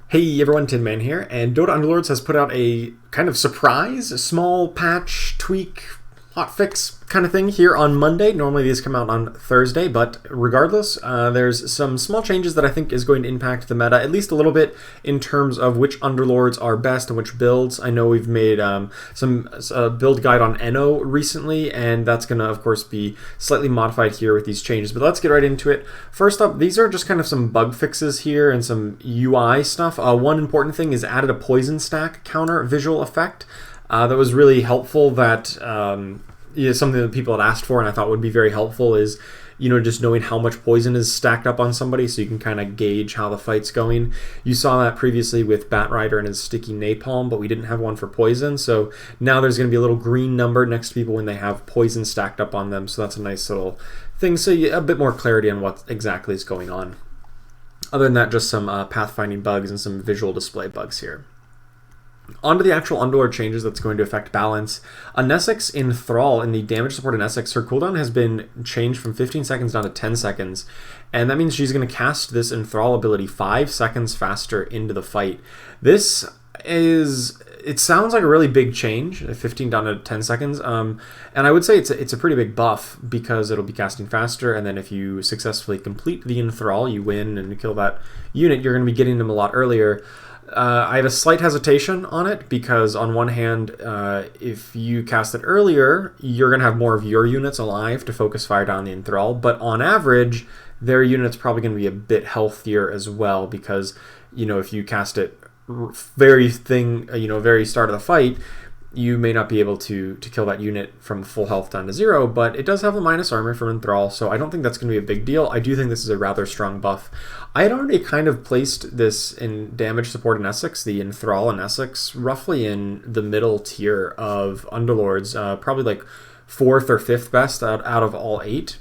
Hey everyone, Tin Man here, and Dota Underlords has put out a kind of surprise, a small patch, tweak, hotfix kind of thing here on Monday. Normally these come out on Thursday, but regardless, there's some small changes that I think is going to impact the meta, at least a little bit, in terms of which Underlords are best and which builds. I know we've made some build guide on Enno recently, and that's going to, of course, be slightly modified here with these changes. But let's get right into it. First up, these are just kind of some bug fixes here and some UI stuff. One important thing is added a poison stack counter visual effect. That was really helpful. That something that people had asked for, and I thought would be very helpful is, just knowing how much poison is stacked up on somebody, so you can kind of gauge how the fight's going. You saw that previously with Batrider and his sticky napalm, but we didn't have one for poison. So now there's going to be a little green number next to people when they have poison stacked up on them. So that's a nice little thing. So a bit more clarity on what exactly is going on. Other than that, just some pathfinding bugs and some visual display bugs here. On to the actual Underlord changes that's going to affect balance. Nessix in Thrall, in the damage support in Nessix, her cooldown has been changed from 15 seconds down to 10 seconds. And that means she's going to cast this Enthrall ability 5 seconds faster into the fight. It sounds like a really big change, 15 down to 10 seconds. And I would say it's a pretty big buff because it'll be casting faster. And then if you successfully complete the Enthrall, you win and kill that unit, you're going to be getting them a lot earlier. I have a slight hesitation on it because on one hand, if you cast it earlier, you're going to have more of your units alive to focus fire down the Enthrall, but on average, their unit's probably going to be a bit healthier as well because, if you cast it very start of the fight, you may not be able to kill that unit from full health down to 0, but it does have a minus armor from Enthrall, so I don't think that's going to be a big deal. I do think this is a rather strong buff. I had already kind of placed this in damage support in Essex, the Enthrall in Essex, roughly in the middle tier of Underlords, probably like 4th or 5th best out of all 8.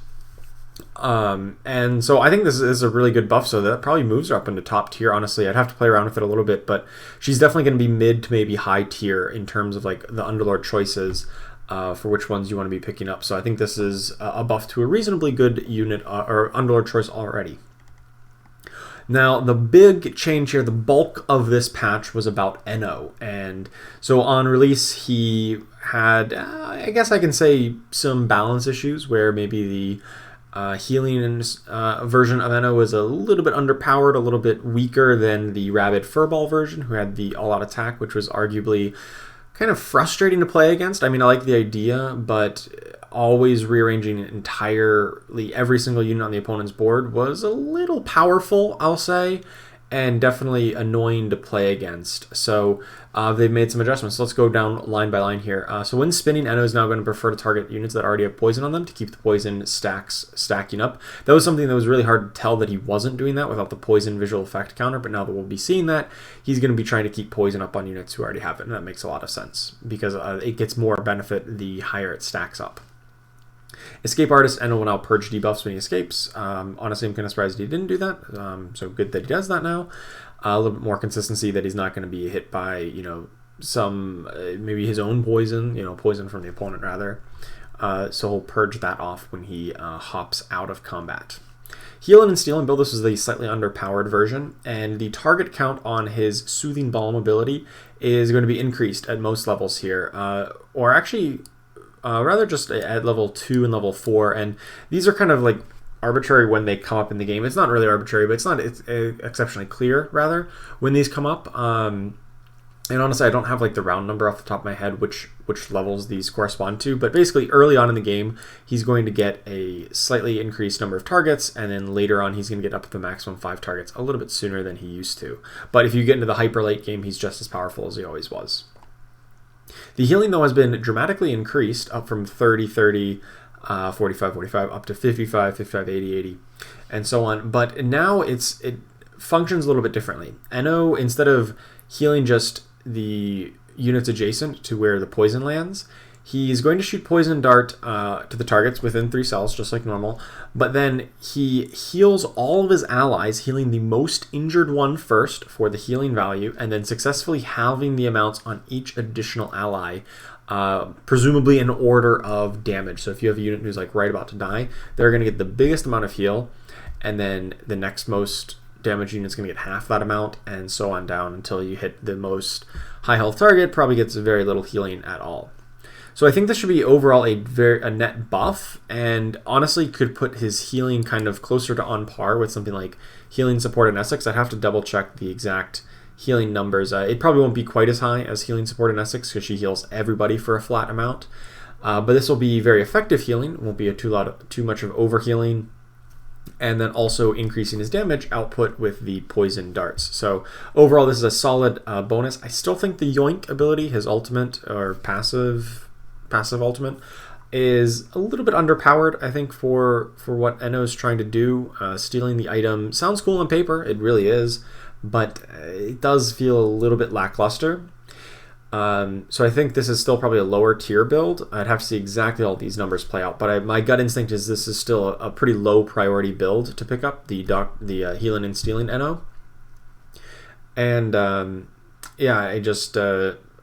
And so I think this is a really good buff, so that probably moves her up into top tier. Honestly, I'd have to play around with it a little bit, but she's definitely going to be mid to maybe high tier in terms of like the Underlord choices for which ones you want to be picking up. So I think this is a buff to a reasonably good unit or Underlord choice already. Now, the big change here, the bulk of this patch was about Enno. And so on release, he had, I guess I can say, some balance issues where maybe the healing version of Enno was a little bit underpowered, a little bit weaker than the Rabid Furball version, who had the all-out attack, which was arguably kind of frustrating to play against. I mean, I like the idea, but always rearranging entirely every single unit on the opponent's board was a little powerful, I'll say, and definitely annoying to play against. So they've made some adjustments. So let's go down line by line here. So when spinning, Enno is now going to prefer to target units that already have poison on them to keep the poison stacks stacking up. That was something that was really hard to tell that he wasn't doing that without the poison visual effect counter, but now that we'll be seeing that, he's going to be trying to keep poison up on units who already have it, and that makes a lot of sense because it gets more benefit the higher it stacks up. Escape Artist, Enno will now purge debuffs when he escapes. Honestly, I'm kind of surprised he didn't do that. So good that he does that now. A little bit more consistency that he's not going to be hit by, some, maybe his own poison, poison from the opponent rather. So he'll purge that off when he hops out of combat. Healing and Stealing build, this is the slightly underpowered version, and the target count on his Soothing Balm ability is going to be increased at most levels here. Or actually, rather just at level 2 and level 4, and these are kind of like arbitrary when they come up in the game. It's not really arbitrary, but it's exceptionally clear rather when these come up. And honestly, I don't have like the round number off the top of my head which levels these correspond to, but basically early on in the game he's going to get a slightly increased number of targets, and then later on he's going to get up to the maximum 5 targets a little bit sooner than he used to. But if you get into the hyper late game, he's just as powerful as he always was. The healing, though, has been dramatically increased, up from 30, 30, 45, 45, up to 55, 55, 80, 80, and so on. But now it functions a little bit differently. Enno, instead of healing just the units adjacent to where the poison lands, he's going to shoot poison dart to the targets within 3 cells, just like normal, but then he heals all of his allies, healing the most injured one first for the healing value, and then successfully halving the amounts on each additional ally, presumably in order of damage. So if you have a unit who's like right about to die, they're going to get the biggest amount of heal, and then the next most damage unit's going to get half that amount, and so on down until you hit the most high health target, probably gets very little healing at all. So I think this should be overall a net buff, and honestly could put his healing kind of closer to on par with something like healing support in Essex. I'd have to double check the exact healing numbers. It probably won't be quite as high as healing support in Essex because she heals everybody for a flat amount. But this will be very effective healing. It won't be too much of overhealing. And then also increasing his damage output with the poison darts. So overall, this is a solid bonus. I still think the Yoink ability, his ultimate or passive ultimate, is a little bit underpowered, I think, for what Enno's trying to do. Stealing the item sounds cool on paper, it really is, but it does feel a little bit lackluster. So I think this is still probably a lower tier build. I'd have to see exactly all these numbers play out, but my gut instinct is this is still a pretty low priority build to pick up, the healing and stealing Enno. And yeah,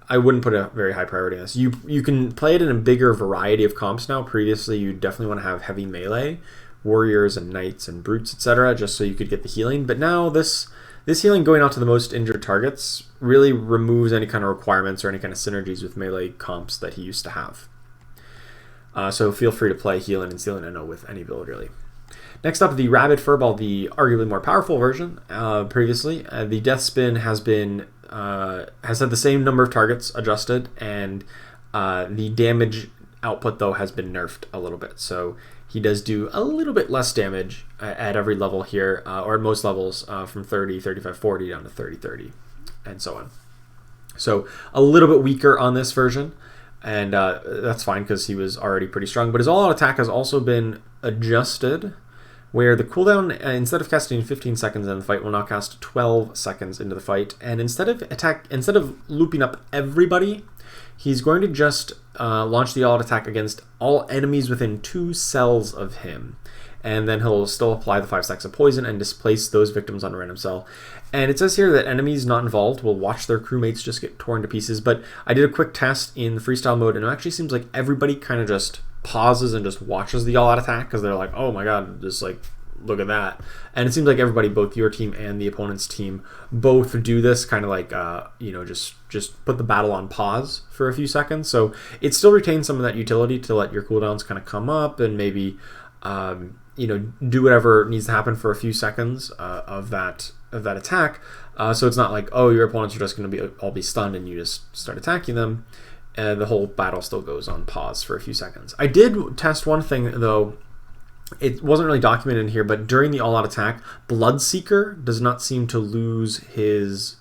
I wouldn't put a very high priority on this. You can play it in a bigger variety of comps now. Previously, you definitely want to have heavy melee, warriors and knights and brutes, etc., just so you could get the healing. But now this healing going out to the most injured targets really removes any kind of requirements or any kind of synergies with melee comps that he used to have. So feel free to play healing and stealing Enno with any build, really. Next up, the Rabid Furball, the arguably more powerful version. Previously, the Death Spin has had the same number of targets adjusted, and the damage output, though, has been nerfed a little bit. So he does do a little bit less damage at every level here, or at most levels, from 30, 35, 40 down to 30, 30, and so on. So a little bit weaker on this version, and that's fine because he was already pretty strong. But his all-out attack has also been adjusted, where the cooldown, instead of casting 15 seconds in the fight, will now cast 12 seconds into the fight. And instead of looping up everybody, he's going to just launch the all-out attack against all enemies within 2 cells of him. And then he'll still apply the 5 stacks of poison and displace those victims on a random cell. And it says here that enemies not involved will watch their crewmates just get torn to pieces. But I did a quick test in the freestyle mode, and it actually seems like everybody kind of just pauses and just watches the all-out attack because they're like, oh my god, just like, look at that. And it seems like everybody, both your team and the opponent's team, both do this kind of like, just put the battle on pause for a few seconds. So it still retains some of that utility to let your cooldowns kind of come up and maybe, do whatever needs to happen for a few seconds of that attack. So it's not like, oh, your opponents are just going to all be stunned and you just start attacking them. And the whole battle still goes on pause for a few seconds. I did test one thing, though. It wasn't really documented in here, but during the all-out attack, Bloodseeker does not seem to lose his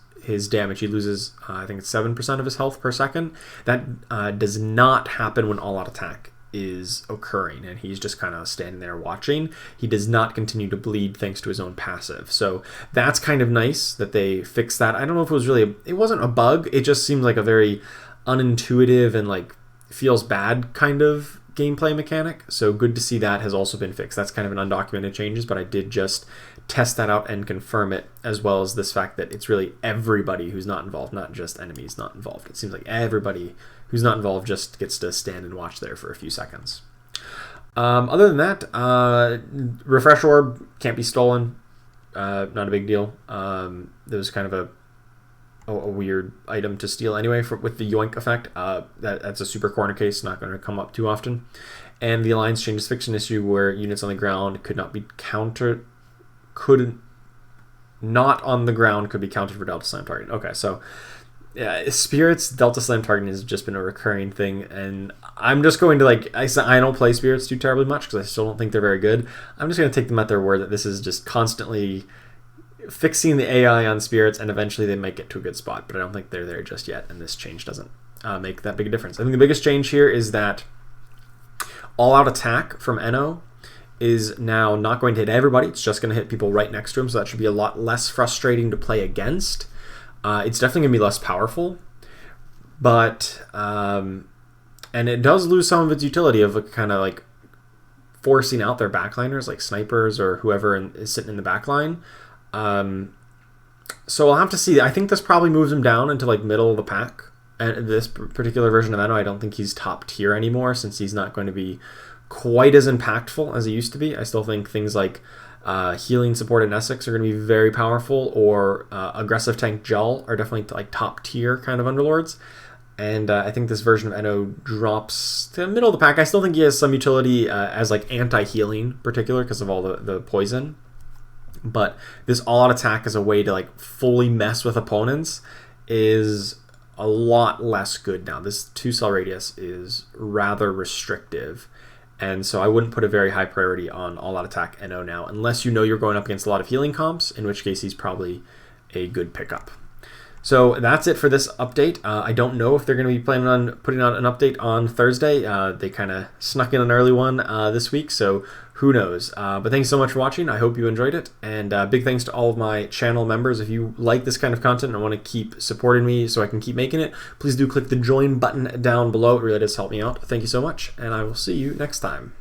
damage. He loses, I think it's 7% of his health per second. That does not happen when all-out attack is occurring, and he's just kind of standing there watching. He does not continue to bleed thanks to his own passive. So that's kind of nice that they fixed that. I don't know if it was really it wasn't a bug. It just seems like a very unintuitive and like feels bad kind of gameplay mechanic. So good to see that has also been fixed. That's kind of an undocumented changes, but I did just test that out and confirm it, as well as this fact that it's really everybody who's not involved, not just enemies not involved. It seems like everybody who's not involved just gets to stand and watch there for a few seconds. Other than that, Refresh Orb can't be stolen. Not a big deal. There was kind of a weird item to steal anyway with the Yoink effect. That's a super corner case, not going to come up too often. And the Alliance changes fiction issue where units on the ground could not be countered, could be counted for Delta Slam target. Okay, so yeah, Spirits Delta Slam targeting has just been a recurring thing, and I'm just going to I don't play Spirits too terribly much because I still don't think they're very good. I'm just going to take them at their word that this is just constantly fixing the AI on Spirits, and eventually they might get to a good spot, but I don't think they're there just yet, and this change doesn't make that big a difference. I think the biggest change here is that all-out attack from Enno is now not going to hit everybody. It's just going to hit people right next to him, so that should be a lot less frustrating to play against. It's definitely going to be less powerful, but and it does lose some of its utility of kind of like forcing out their backliners, like snipers or whoever is sitting in the backline. So I'll have to see. I think this probably moves him down into like middle of the pack. And this particular version of Enno, I don't think he's top tier anymore, since he's not going to be quite as impactful as he used to be. I still think things like Healing support and Essex are going to be very powerful, or aggressive tank Gel are definitely like top tier kind of Underlords. And I think this version of Enno drops to the middle of the pack. I still think he has some utility as like anti-healing, particular because of all the poison. But this all-out attack as a way to like fully mess with opponents is a lot less good now. This 2-cell radius is rather restrictive. And so I wouldn't put a very high priority on all-out attack Enno now, unless you know you're going up against a lot of healing comps, in which case he's probably a good pickup. So that's it for this update. I don't know if they're going to be planning on putting out an update on Thursday. They kind of snuck in an early one this week, so who knows. But thanks so much for watching. I hope you enjoyed it. And big thanks to all of my channel members. If you like this kind of content and want to keep supporting me so I can keep making it, please do click the join button down below. It really does help me out. Thank you so much, and I will see you next time.